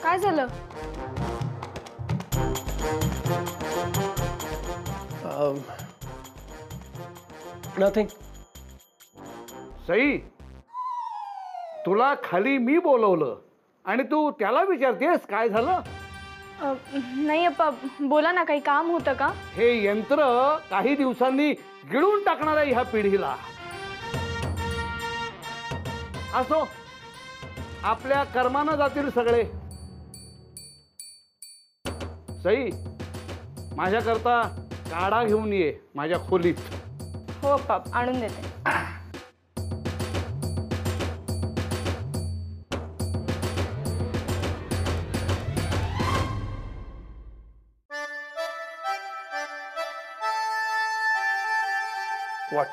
काय झालं? नथिंग. सई, तुला खाली मी बोलवलं आणि तू त्याला विचारतेस काय झालं? नाही अप्पा, बोला ना, काही काम होतं का? हे यंत्र काही दिवसांनी गिळून टाकणार आहे ह्या पिढीला. असो, आपल्या कर्मानं जातील सगळे. सई, माझ्याकरता काढा घेऊन ये माझ्या खोलीत. हो अप्पा, आणून देते. What?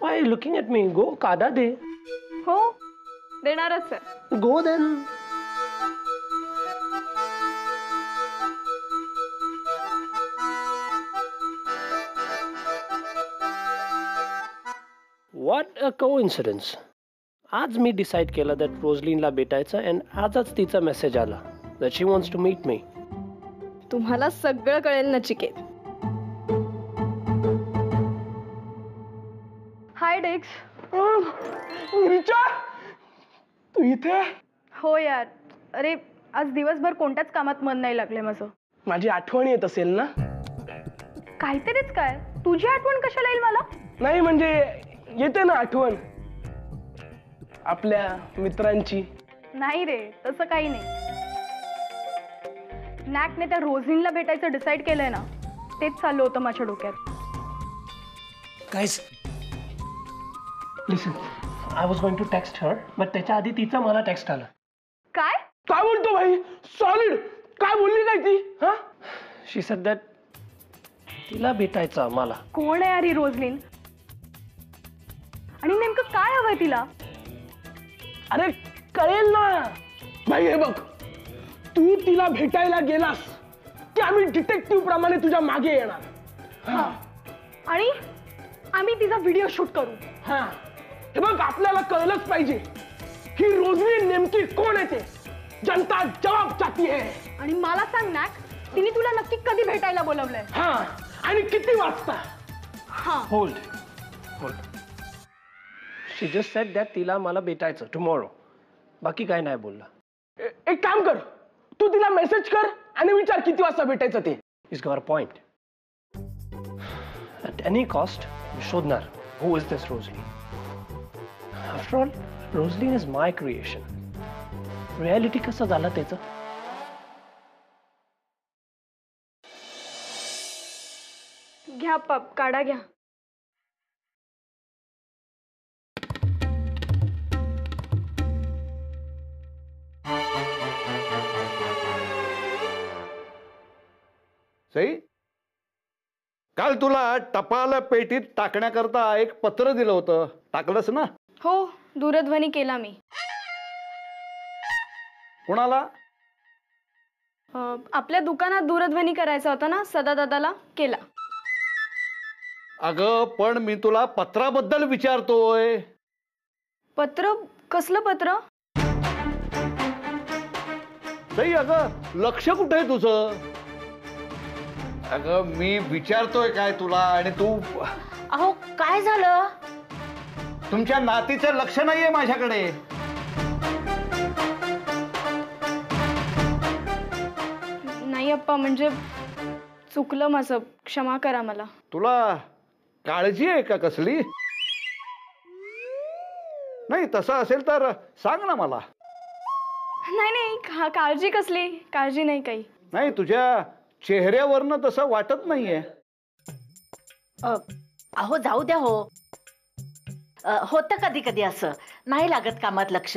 Why are you looking at me? Go, काढा दे. हो, देणारच आहे. Go then. What a coincidence. आज मी डिसाइड केलं that रोझलिनला भेटायचं and आजच तिचा मेसेज आला that she wants to meet me. तुम्हाला सगळं कळेल नचिकेत. हाय डेक्स. रिचा, तू इथे? हो यार, अरे आज दिवसभर कोणत्याच कामात मन नाही लागले माझं. माझी आठवण येत असेल ना? काहीतरीच काय, तुझी आठवण कशाला येईल मला? नाही म्हणजे येते ना आठवण आपल्या मित्रांची. नाही रे, तसं काही नाही. नॅकने त्या रोझलिनला भेटायचं डिसाईड केलंय ना, तेच चाललं होतं माझ्या डोक्यात. Guys, listen, I was going to text her, but त्याच्या आधी तिचा मला टेक्स्ट आला. काय? काय बोलतो भाई? सॉलिड. काय बोलली काय ती? हा? She said that तिला भेटायचं मला. कोण आहे यार ही रोझलिन? आणि नेमकं काय हवंय तिला? अरे कळेल ना भाई. हे बघ, तू तिला भेटायला गेलास की आम्ही डिटेक्टिव्ह प्रमाणे तुझ्या मागे येणार. हा, आणि आम्ही तिचा व्हिडिओ शूट करू. हा, हे बघ, आपल्याला कळलंच पाहिजे ही रोझलिन नेमकी कोण आहे ते. जनता जवाब चाहती है. आणि मला सांग नॅक, तिने तुला नक्की कधी भेटायला बोलवलंय? हा, आणि किती वाजता? हा, hold. She just sed that तिला मला भेटायचं टुमॉरो. बाकी काय नाही बोलला. एक काम कर, तू तिला मेसेज कर आणि विचार किती वाजता भेटायचं ते. Is got a point. At any cost शोधणार who is this Roslin. After all Roslin is my creation. Reality कसं झालं त्याचं? घ्या पप, काढा घ्या. सई, काल तुला टपाल पेटीत टाकण्याकरता एक पत्र दिलं होतं, टाकलंस ना? हो, दूरध्वनी केला मी. कुणाला? आपल्या दुकानात दूरध्वनी करायचा होता ना, सदा दादाला केला. अगं पण मी तुला पत्राबद्दल विचारतोय. पत्र? कसलं पत्र? सई, अगं लक्ष कुठे आहे तुझं? अगं मी विचारतोय काय तुला आणि तू. अहो काय झालं? तुमच्या नातीचं लक्ष नाहीये माझ्याकडे. नाही अप्पा, म्हणजे चुकलं माझं, क्षमा करा मला. तुला काळजी आहे का कसली? नाही तसं असेल तर सांग ना मला. नाही नाही, काळजी कसली? काळजी नाही काही. नाही, तुझ्या चेहऱ्यावरनं तसं वाटत नाहीये. अहो जाऊ द्या हो. होतं कधी कधी असं, नाही लागत कामात लक्ष.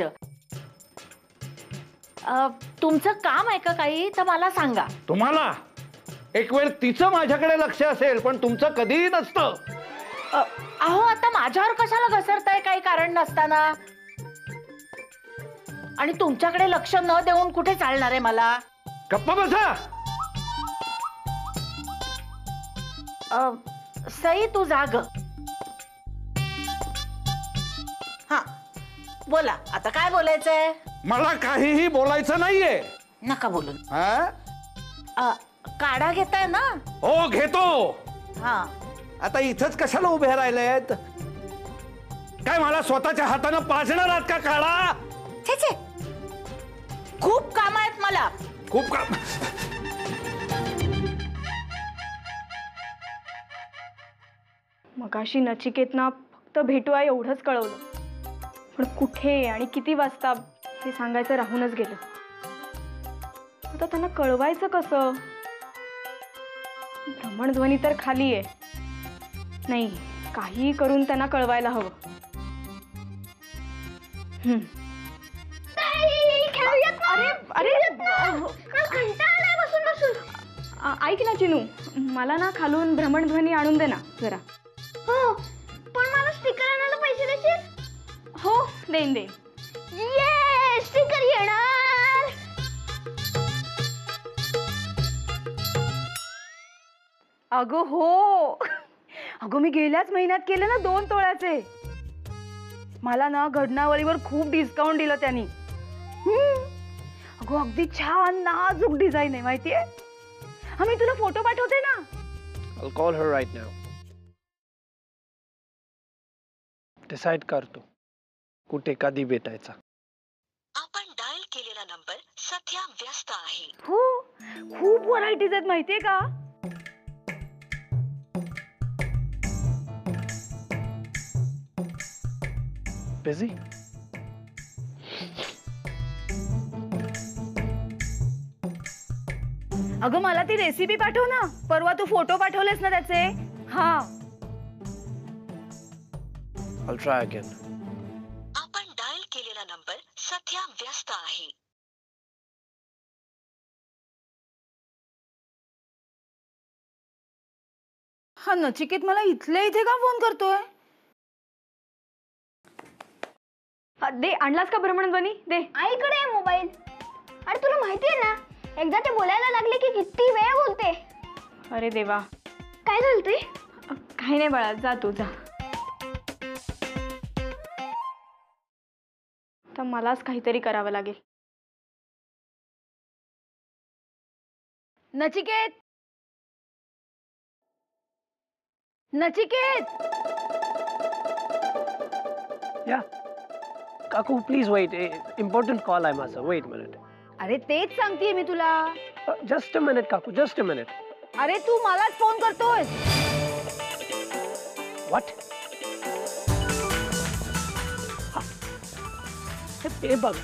तुमचं काम आहे का काही तर मला सांगा. तुम्हाला एक वेळ तिचं माझ्याकडे लक्ष असेल पण तुमचं कधीही नसतं. अहो आता माझ्यावर कशाला घसरताय काही कारण नसताना? आणि तुमच्याकडे लक्ष न देऊन कुठे चालणार आहे मला? गप्पा बसा. सई तू जाग. हा बोला, आता काय बोलायचंय? मला काहीही बोलायचं नाहीये. नका बोलू. हा? काढा घेताय ना? हो घेतो. हा. आता इथंच कशाला उभे राहिलेत? काय मला स्वतःच्या हातानं पाजणार आहात का काढा? छे छे, खूप काम आहेत मला. खूप काम. मगाशी नचिकेतना फक्त भेटूया एवढंच कळवलं, पण कुठे आणि किती वाजता हे सांगायचं राहूनच गेलं. आता त्यांना कळवायचं कसं? भ्रमणध्वनी तर खाली आहे. नाही, काही करून त्यांना कळवायला हवं. अरे ऐक ना चिनू, मला ना खालून भ्रमणध्वनी आणून दे ना जरा. हो, पण मला स्टिकर आणायला पैसे देशील? हो, देईन. ये स्टिकर येणार. अगं हो, अगं मी गेल्याच महिन्यात केले ना 2 तोळ्याचे. मला ना घडणावळीवर खूप डिस्काउंट दिलं त्यांनी. अगं अगदी छान नाजूक डिझाईन आहे माहितीये. हा, मी तुला फोटो पाठवते ना. I'll call her right now. Decide करतो कुठे कधी भेटायचा. आपण डायल केलेला नंबर सध्या व्यस्त आहे. हो, खूप व्हरायटीज आहेत माहितीये का. बिझी? अगं मला ती रेसिपी पाठव ना. परवा तू फोटो पाठवलेस ना त्याचे. हा. I'll try again. आपण डायल केलेला नंबर सध्या व्यस्त आहे. हा नचिकेत मला इथल्या इथे का फोन करतोय? दे, आणलास का भ्रमणध्वनी? दे. आईकडे आहे मोबाईल. अरे तुला माहिती आहे ना, एकदा ते बोलायला लागले की किती वेळ बोलते. अरे देवा. काय झालं ते? काही नाही बाळा, जा तू जा. तर मलाच काहीतरी करावं लागेल. नचिकेत, नचिकेत. या काकू, प्लीज वेट. इम्पॉर्टंट कॉल आहे माझा. Wait minute. अरे तेच सांगतेय मी तुला. जस्ट अ मिनिट काकू, जस्ट अ मिनिट. अरे तू मलाच फोन करतोय. व्हॉट? हे बघ.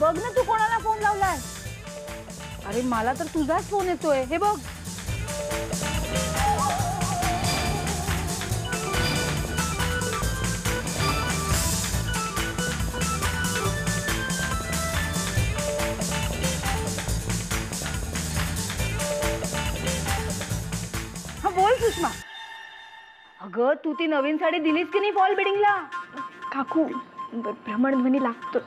बघ ना तू कोणाला फोन लावलाय. अरे मला तर तुझाच फोन येतोय. हे बघ. हा बोल सुषमा. अगं तू ती नवीन साडी दिलीस की नाही फॉल बिडिंगला? काकू, भ्रमणध्वनी लागतो.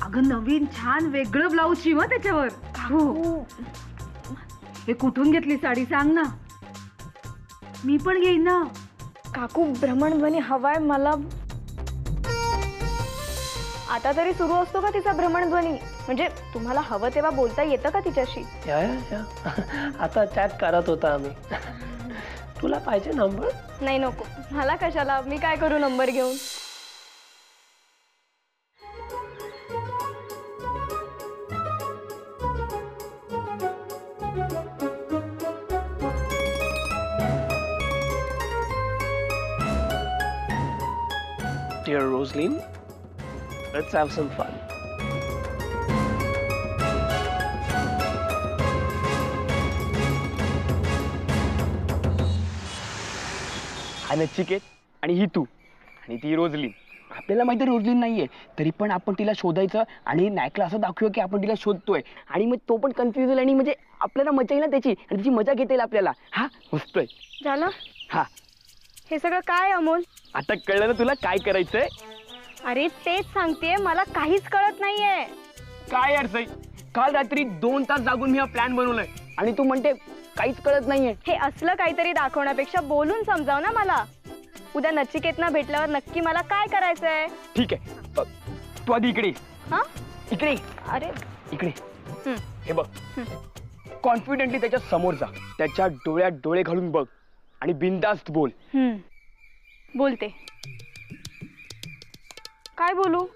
अगं नवीन छान वेगळं ब्लाऊज शिव त्याच्यावर. काकू, हे कुठून घेतली साडी सांग ना. मी पण घेईन ना. काकू, भ्रमणध्वनी हवाय मला. आता तरी सुरू असतो का तिचा भ्रमणध्वनी? म्हणजे तुम्हाला हवं तेव्हा बोलता येतं का तिच्याशी? या आता चॅट करत होता आम्ही. तुला पाहिजे नंबर? नाही नको, मला कशाला. मी काय करू नंबर घेऊन? Dear Rosaline, let's have some fun. हा नचिकेत आणि ही तू आणि ती रोजलीन. आपल्याला माहिती रोजलीन नाहीये, तरी पण आपण तिला शोधायचं आणि नायकला असं दाखवूया की आपण तिला शोधतोय. आणि मग तो पण कन्फ्युज होईल आणि म्हणजे आपल्याला मजा येईल ना त्याची, आणि त्याची मजा घेता येईल आपल्याला. हा मस्तोय. झालं? हा, हे सगळं काय अमोल? आता कळलं ना तुला काय करायचंय? अरे तेच सांगतेय, मला काहीच कळत नाहीये. काय यार सई, काल रात्री 2 तास जागून मी हा प्लॅन बनवलाय आणि तू म्हणते काहीच कळत नाहीये. हे असलं काहीतरी दाखवण्यापेक्षा बोलून समजाव ना मला. उद्या नचिकेतना भेटल्यावर नक्की मला काय करायचंय. ठीक आहे, तू आधी इकडे ये. हा इकडे ये. अरे इकडे हं, हे बघ. कॉन्फिडेंटली त्याच्या समोर जा, त्याच्या डोळ्यात डोळे घालून बघ आणि बिनधास्त बोल. बोलते. काय बोलू?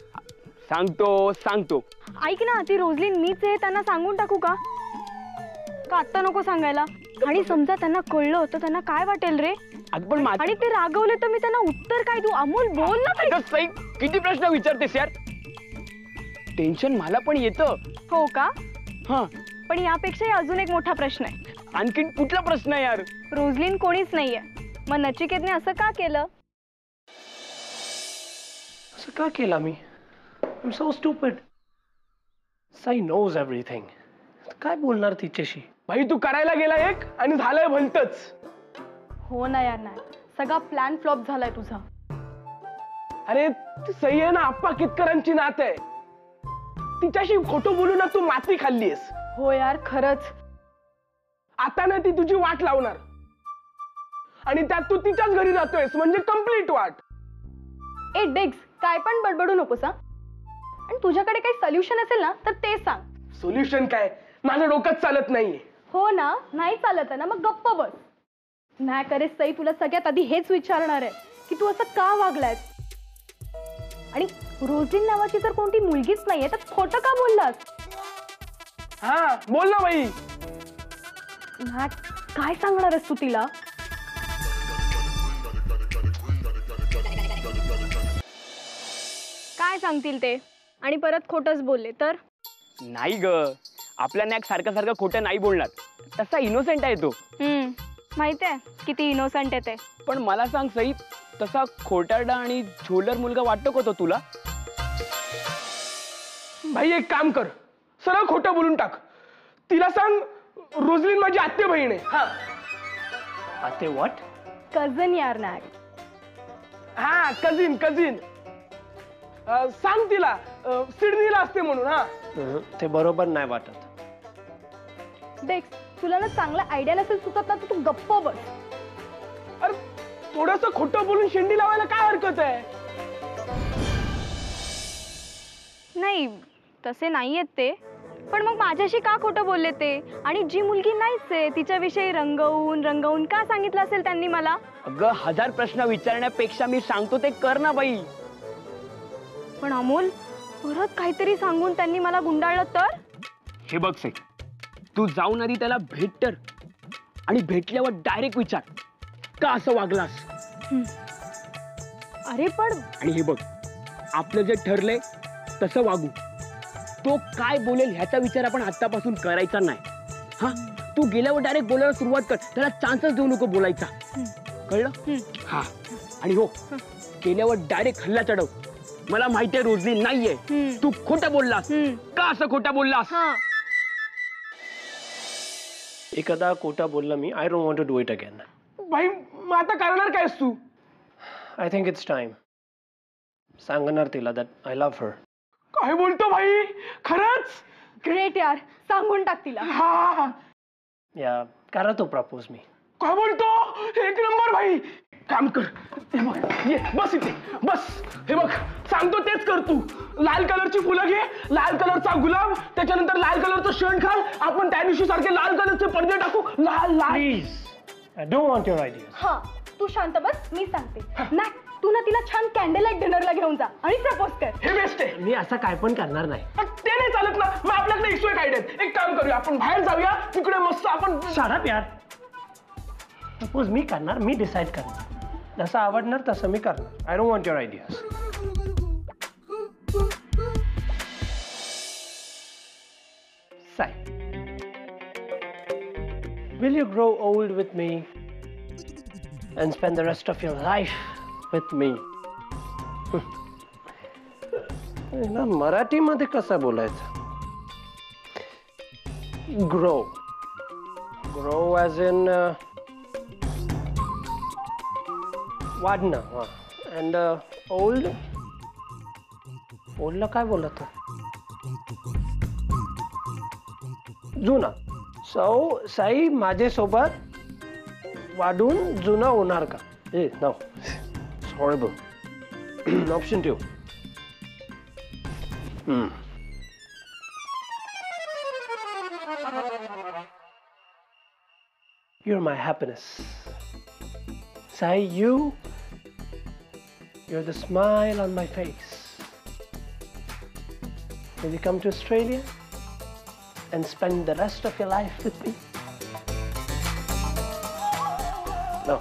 सांगतो. ऐक ना, ती रोजलीन मीच आहे त्यांना सांगून टाकू का आत्ता नको सांगायला? आणि समजा त्यांना कळलं तर त्यांना काय वाटेल रे? अगं पण आणि ते रागवले तर मी त्यांना उत्तर काय देऊ? अमोल बोल ना काही. अगं सई, किती प्रश्न विचारतेस यार. टेन्शन मला पण येतं. हो का? हा, पण यापेक्षाही अजून एक मोठा प्रश्न आहे. आणखीन कुठला प्रश्न आहे यार? रोजलीन कोणीच नाहीये, मग नचिकेतने असं का केलं? असं का केला मी? I am so stupid. Sai knows everything. काय बोलणार तिच्याशी? भाई तू करायला गेला एक आणि झालंय भलतच. हो ना यार, नाही सगळा प्लॅन फ्लॉप झालाय तुझा. अरे ती सई आहे ना, आप्पा कितकरांची नात आहे. तिच्याशी खोटं बोलू ना तू माती खाल्लीस. हो यार खरंच. आता ना ती तुझी वाट लावणार आणि त्यात तू तिच्याच घरी जातोयस म्हणजे कंप्लीट वाट. ए डिग्स, काय पण बडबडू नकोस हा. आणि तुझ्याकडे काही सोल्युशन असेल ना तर ते सांग. सोल्युशन काय? माझं डोकंच चालत नाहीये. हो ना, नाही चालत आहे ना मग गप्प बस. नाही करे सई, तुला सगळ्यात आधी हेच विचारणार आहे की तू असं का वागलायस. आणि रोजिन नावाची जर कोणती मुलगीच नाहीये तर खोटं का बोललास? हा बोल ना बाई. काय सांगणार आहेस तू तिला? काय सांगतील ते? आणि परत खोटंच बोलले तर? नाही ग, आपल्या नॅक सारखं सारखं खोटं नाही बोलणार. तसा इनोसेंट आहे तो. माहिती आहे किती इनोसंट आहे ते. पण मला सांग सई, तसा खोटारडा आणि झोलर मुलगा वाटतो का तो तुला? भाई एक काम कर, सरळ खोटं बोलून टाक. तिला सांग रोजलीन माझी आत्ते बहीण आहे. हा आत्ते व्हॉट? कझन यार नाग. हा कझिन. सांग तिला सिडनीला असते म्हणून. हा ते बरोबर नाही वाटत. डेक्स, तुला ना चांगला आयडिया नसेल सुचत ना तर तू गप्प बस. अरे थोडस खोटं बोलून शेंडी लावायला काय हरकत आहे? नाही तसे नाहीयेत ते, पण मग माझ्याशी का खोटं बोलले ते? आणि जी मुलगी नाहीच आहे तिच्याविषयी रंगवून का सांगितलं असेल त्यांनी मला? अगं 1000 प्रश्न विचारण्यापेक्षा मी सांगतो ते कर ना बाई. पण अमोल, परत काहीतरी सांगून त्यांनी मला गुंडाळलं तर? हे बघ सई, तू जाऊन आधी त्याला भेट तर आणि भेटल्यावर डायरेक्ट विचार का असं वागलास. अरे पण. आणि हे बघ, आपलं जे ठरलंय तसं वागू. तो काय बोलेल ह्याचा विचार आपण आतापासून करायचा नाही. हा, तू गेल्यावर डायरेक्ट बोलायला सुरुवात कर. त्याला चान्सच देऊ नको बोलायचा. कळलं? हा. आणि हो, गेल्यावर डायरेक्ट हल्ला चढव. मला माहितीये रोजली नाहीये, तू खोटं बोललास. का असं खोटं बोललास? एखादा खोटा बोलला मी. I don't want to do it again. भाई मग आता करणार कायस तू? I think it's time. सांगणार तिला दॅट आय लव्ह हर. काय बोलतो भाई? खरंच? ग्रेट यार, सांगून टाक तिला. हा या करा तो प्रपोज मी. काय बोलतो? एक नंबर भाई. काम कर, हे बघ, ये बस इथे बस. हे बघ सांगतो तेच कर तू. लाल कलरची फुलं घे, लाल कलरचा गुलाब, त्याच्यानंतर लाल कलरचं शर्ट घाल. आपण त्या दिवशी सारखे लाल कलरचे पडदे टाकू. लाल लाल. Please, I don't want your ideas. हा, तू शांत बस, मी सांगते. ना तू ना तिला छान कॅन्डल लाईट डिनरला घेऊन जा आणि प्रपोज कर. हे बेस्ट आहे. मी असं काय पण करणार नाही. ते नाही चालत ना. मग आपल्याकडे एक आयडिया. एक काम करूया, आपण बाहेर जाऊया, तिकडे मस्त आपण. शाळा यार. सपोज मी करणार, मी डिसाईड करणार. जसं आवडणार तसं मी करणार. I don't want your ideas. Sai, will you grow old with me and spend the rest of your life with me? ना मराठीमध्ये कसं बोलायचं? ग्रो ॲज इन वाढणं. अँड ओल्डला काय बोलत? जुना. सो साई माझ्यासोबत वाढून जुना होणार का? A no, horrible. Option 2. You're my happiness. Sai, you're the smile on my face. Will you come to Australia and spend the rest of your life with me? No,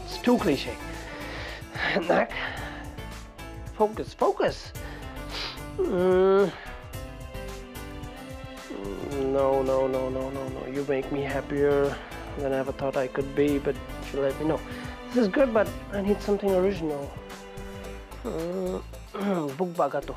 it's too cliche. Nak, focus. No. You make me happier than I ever thought I could be, but you let me know. This is good, but I need something original. Book bagato.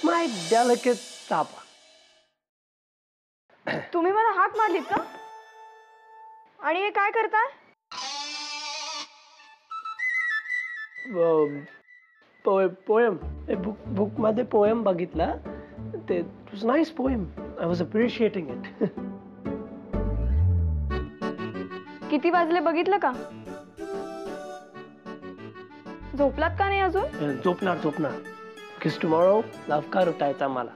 My delicate Tapa. तुम्ही मला हाक मारलीत का? आणि हे काय करताय? Poem. Book मध्ये poem बघितला. ते इट वाज nice poem. I was appreciating it. किती वाजले बघितलं का? झोपलात का नाही अजून? झोपणार. Because tomorrow लवकर उठायचा मला.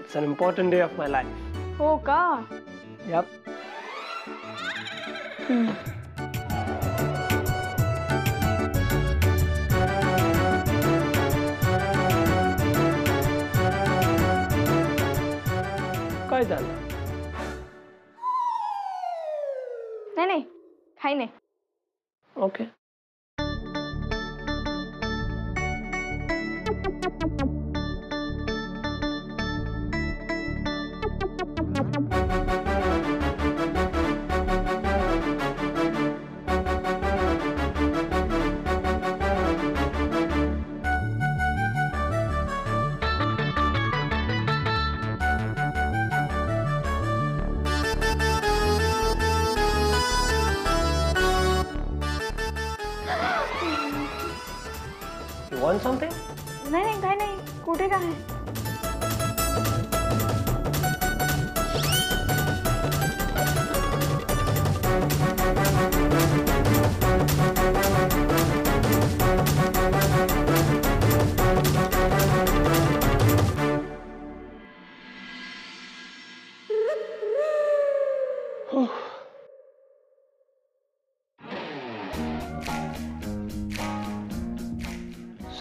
It's an important day of my life. हो का? Yep. काय झालं? नाही, काही नाही. Okay. You want something? नाही, काही नाही. कुठे काय?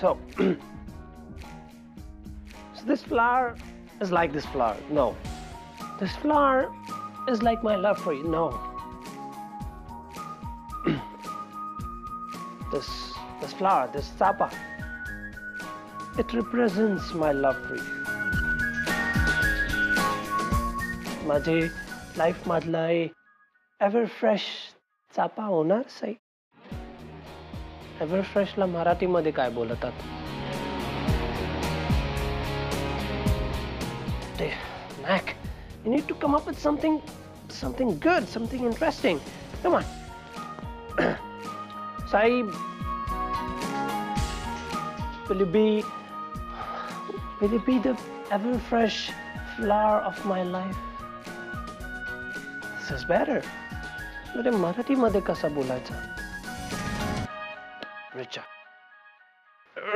So this flower is like this flower. No. This flower is like my love for you. No. This flower, this Tapa, it represents my love for you. माझे life मधला ever fresh चापा होणार Sai. Ever फ्रेशला मराठीमध्ये काय बोलतात? Mac, you need to come up with something good, something interesting. Come on. Sai, will you be the ever fresh flower of my life? This is better. अरे मराठीमध्ये कसं बोलायचं?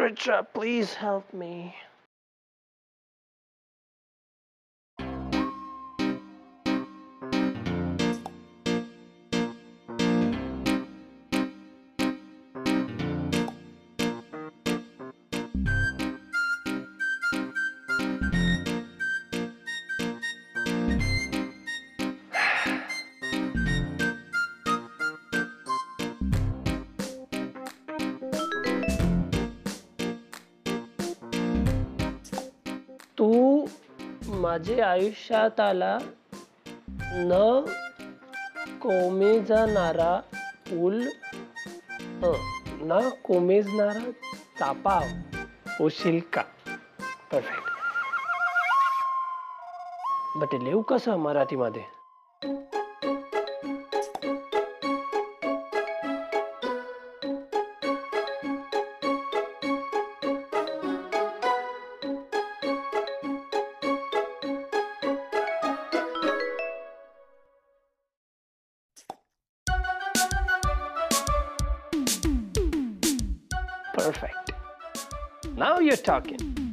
Richa, please help me. तू माझ्या आयुष्यात आला न कोमेजणारा फुल न कोमेजणारा चापा होशील का. परफेक्ट. बट ते लिहू कसं मराठीमध्ये. Perfect. Now you're talking.